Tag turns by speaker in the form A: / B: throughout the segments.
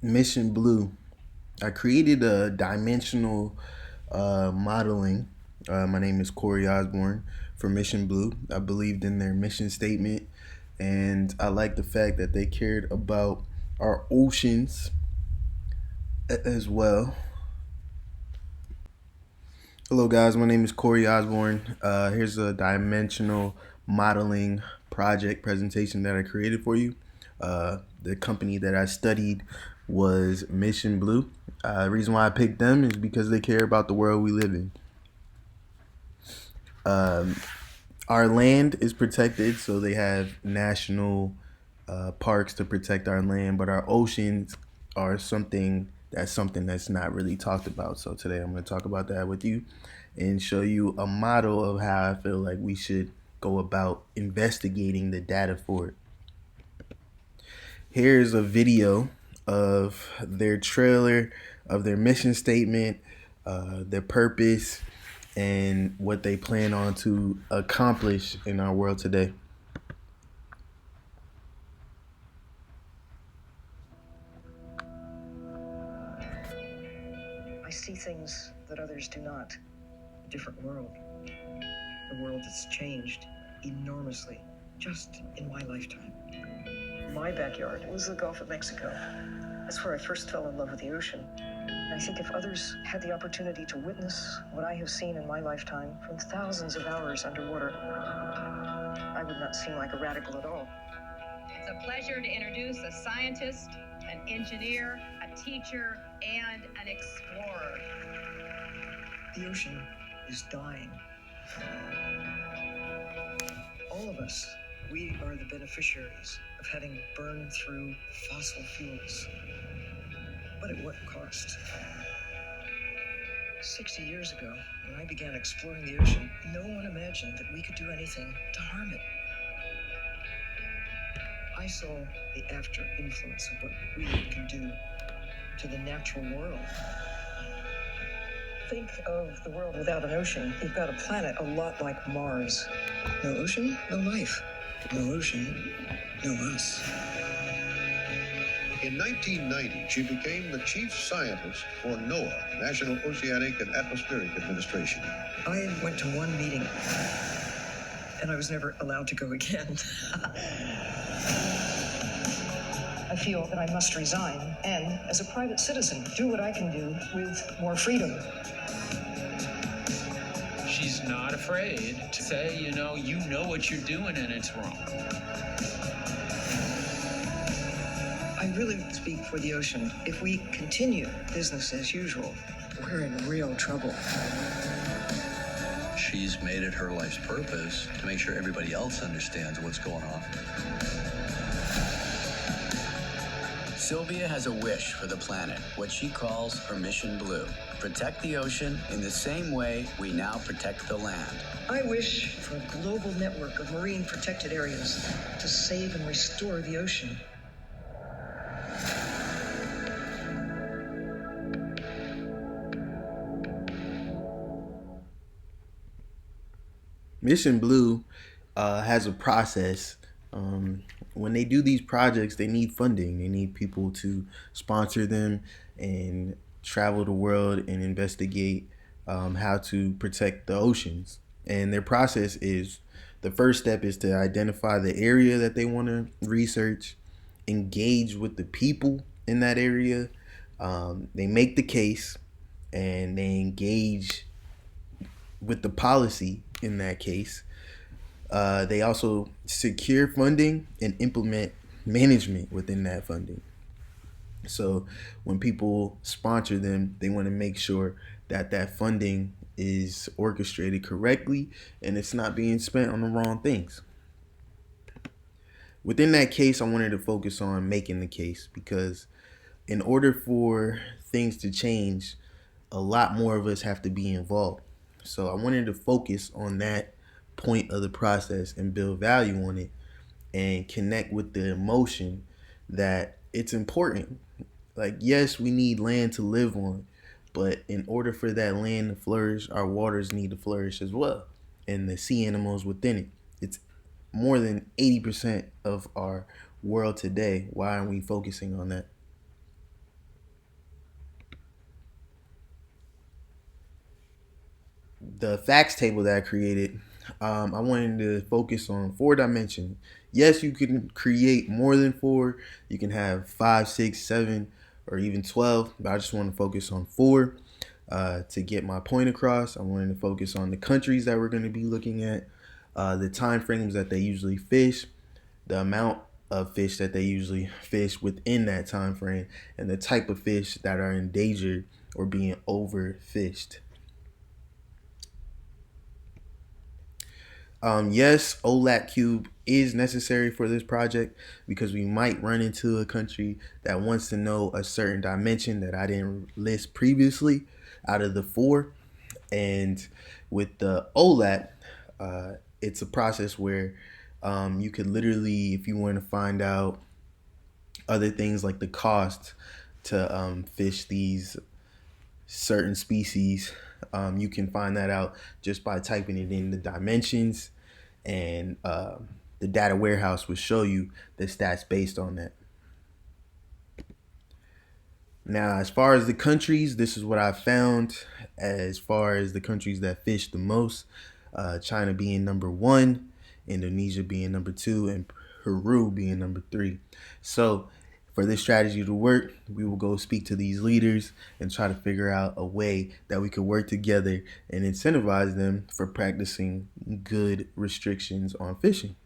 A: Mission Blue. I created a dimensional modeling. My name is Korey Osborne for Mission Blue. I believed in their mission statement, and I like the fact that they cared about our oceans as well. Hello, guys. My name is Korey Osborne. Here's a dimensional modeling project presentation that I created for you. The company that I studied was Mission Blue. The reason why I picked them is because they care about the world we live in. Um, our land is protected, so they have national parks to protect our land, but our oceans are something that's not really talked about. So today I'm going to talk about that with you and show you a model of how I feel like we should go about investigating the data for it. Here's a video of their trailer, of their mission statement, their purpose, and what they plan on to accomplish in our world today.
B: I see things that others do not. A different world. A world that's changed enormously just in my lifetime. My backyard was the Gulf of Mexico. That's where I first fell in love with the ocean. I think if others had the opportunity to witness what I have seen in my lifetime from thousands of hours underwater, I would not seem like a radical at all.
C: It's a pleasure to introduce a scientist, an engineer, a teacher, and an explorer.
B: The ocean is dying. All of us, we are the beneficiaries of having burned through fossil fuels. But at what cost? 60 years ago, when I began exploring the ocean, no one imagined that we could do anything to harm it. I saw the after influence of what we can do to the natural world. Think of the world without an ocean. You've got a planet a lot like Mars. No ocean, no life. No ocean, no us.
D: In 1990, she became the chief scientist for NOAA, National Oceanic and Atmospheric Administration.
B: I went to one meeting, and I was never allowed to go again. I feel that I must resign and, as a private citizen, do what I can do with more freedom.
E: She's not afraid to say, you know what you're doing and it's wrong.
B: I really speak for the ocean. If we continue business as usual, we're in real trouble.
F: She's made it her life's purpose to make sure everybody else understands what's going on. Sylvia has a wish for the planet, what she calls her Mission Blue. Protect the ocean in the same way we now protect the land.
B: I wish for a global network of marine protected areas to save and restore the ocean.
A: Mission Blue has a process. When they do these projects, they need funding. They need people to sponsor them and travel the world and investigate how to protect the oceans. And their process is the first step is to identify the area that they want to research, engage with the people in that area. They make the case and they engage with the policy in that case. They also secure funding and implement management within that funding. So when people sponsor them, they want to make sure that that funding is orchestrated correctly and it's not being spent on the wrong things. Within that case, I wanted to focus on making the case because in order for things to change, a lot more of us have to be involved. So I wanted to focus on that point of the process and build value on it and connect with the emotion that it's important. Like, yes, we need land to live on, but in order for that land to flourish, our waters need to flourish as well, and the sea animals within it. It's more than 80% of our world today. Why aren't we focusing on that? the facts table that I created, I wanted to focus on 4 dimensions. Yes, you can create more than four. You can have 5, 6, 7, or even 12, but I just want to focus on four to get my point across. I wanted to focus on the countries that we're going to be looking at, the time frames that they usually fish, the amount of fish that they usually fish within that time frame, and the type of fish that are endangered or being overfished. Yes, OLAT Cube is necessary for this project because we might run into a country that wants to know a certain dimension that I didn't list previously out of the four. And with the OLAT, it's a process where you could literally, if you want to find out other things like the cost to fish these certain species, you can find that out just by typing it in the dimensions, and the data warehouse will show you the stats based on that. Now, as far as the countries, this is what I found as far as the countries that fish the most. China being number one, Indonesia being number two, and Peru being number three. So for this strategy to work, we will go speak to these leaders and try to figure out a way that we could work together and incentivize them for practicing good restrictions on fishing.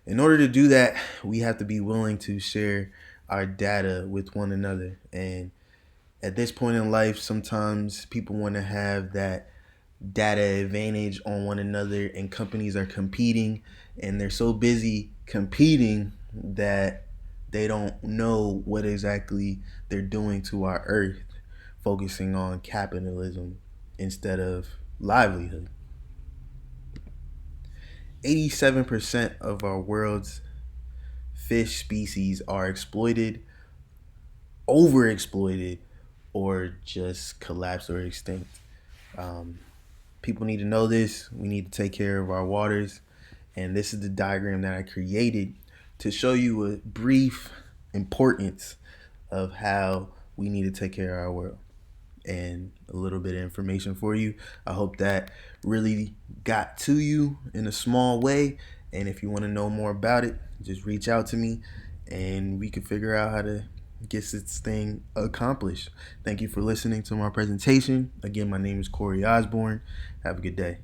A: In order to do that, we have to be willing to share our data with one another. And at this point in life, sometimes people want to have that data advantage on one another, and companies are competing, and they're so busy competing that they don't know what exactly they're doing to our earth, focusing on capitalism instead of livelihood. 87% of our world's fish species are exploited, overexploited, or just collapsed or extinct. Um, People need to know this. We need to take care of our waters. And this is the diagram that I created to show you a brief importance of how we need to take care of our world, and a little bit of information for you. I hope that really got to you in a small way. And if you want to know more about it, just reach out to me and we can figure out how to get this thing accomplished. Thank you for listening to my presentation. Again, my name is Korey Osborne. Have a good day.